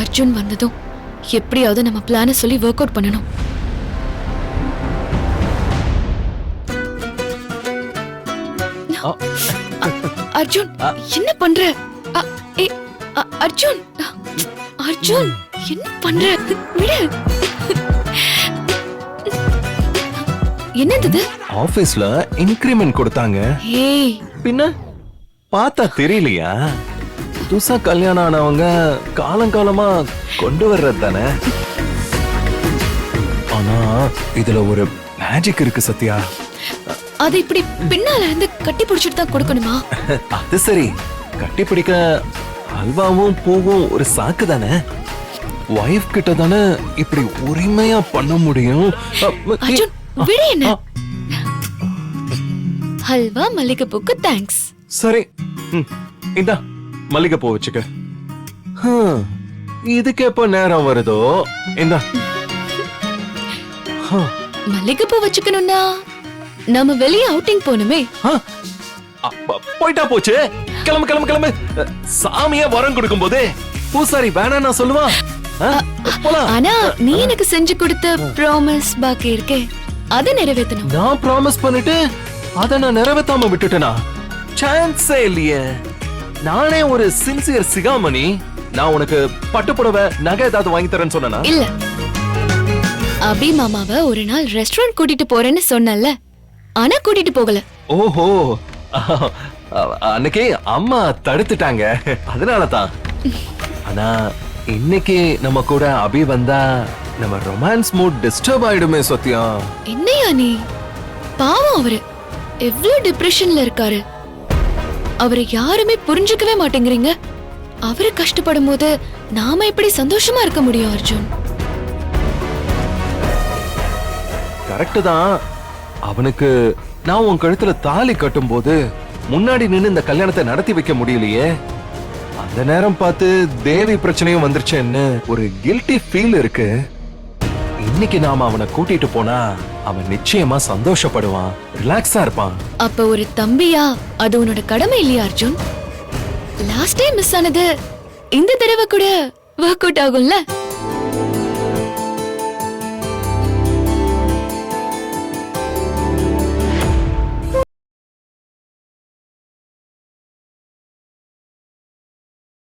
அர்ஜுன் வந்ததும் எப்படியாவது நம்ம பிளான சொல்லி ஒர்க் அவுட் பண்ணணும். அர்ஜுன் என்ன பண்ற? அர்ஜுன் அர்ஜுன் என்ன பண்ற? விடு. என்னது? ஆபீஸ்ல இன்கிரிமெண்ட் கொடுத்தாங்க. ஏய் பின்ன பார்த்தா தெரியலையா? புதுசா கல்யாணம் ஆனவங்க காலங்காலமா கொண்டு வர்றது தானே. ஆனா இதுல ஒரு மேஜிக் இருக்கு சத்யா. அது இப்படி பின்னால இருந்து கட்டி பிடிச்சிட்டு தான் கொடுக்கணுமா? அது சரி, கட்டி பிடிக்க அல்வாவும் பூவும் ஒரு சாக்கு தானே. வைஃப் கிட்ட தானே இப்படி உரிமையா பண்ண முடியும். அர்ஜுன் விடு என்ன. ஹல்வா மல்லிகைப்பூக்கு தேங்க்ஸ். சரி இந்தா மல்லிகைப்பூ வச்சுக்க. இதுக்கு எப்ப நேரம் வருதோ இந்தா. மல்லிகைப்பூ வச்சுக்கணும்னா நம்ம வெளியே அவுட்டிங் போனுமே. போயிட்டா போச்சு. கிளம்பு கிளம்பு கிளம்பு. சாமியா வரம் கொடுக்கும் போதே பூசாரி வேணா நான் சொல்லுவான். ஆனா நீ எனக்கு செஞ்சு கொடுத்த ப்ராமிஸ் பாக்கி இருக்கே, அதை நிறைவேற்றணும். நான் ப்ராமிஸ் பண்ணிட்டு அதை நான் நிறைவேற்றாம விட்டுட்டேனா? சான்ஸே இல்லையே. நானே ஒரு சின்சியர் சிகாமணி. நான் உனக்கு பட்டுப்புடவை நகை ஏதாவது வாங்கி தரேன்னு சொன்னா? இல்ல. அபி மாமாவை ஒரு நாள் ரெஸ்டாரண்ட் கூட்டிட்டு போறேன்னு சொன்னல, ஆனா கூட்டிட்டு போகல. ஓஹோ, அன்னைக்கு அம்மா தடுத்துட்டாங்க, அதனாலதான். ஆனா இன்னைக்கு நம்ம கூட அபி வந்தா நம்ம ரொமான்ஸ் மூட் டிஸ்டர்ப் ஆயிடுமே சத்யா. என்னையா நீ? பாவம் அவரு எவ்வளவு டிப்ரெஷன்ல இருக்காரு. அவரை யாருமே புரிஞ்சுக்கவே மாட்டேங்கிறீங்க. அவரு கஷ்டப்படும் போது நாம எப்படி சந்தோஷமா இருக்க முடியும் அர்ஜுன்? கரெக்ட் தான். அவனுக்கு நான் உன் கழுத்துல தாலி கட்டும் போது முன்னாடி நின்னு இந்த கல்யாணத்தை நடத்தி வைக்க முடியலையே. அந்த நேரம் பார்த்து தேவி பிரச்சனையும் வந்துருச்சேன்னு ஒரு கில்ட்டி ஃபீல் இருக்கு. இன்னைக்கு நாம அவனை கூட்டிட்டு போனா அவன் நிச்சயமா சந்தோஷப்படுவான், ரிலாக்ஸா இருப்பான். அப்ப ஒரு தம்பியா அது உன்னோட கடமை இல்லையா அர்ஜுன்? லாஸ்ட் டைம் மிஸ் ஆனது இந்த தடவை கூட ஒர்க் அவுட் ஆகும்ல?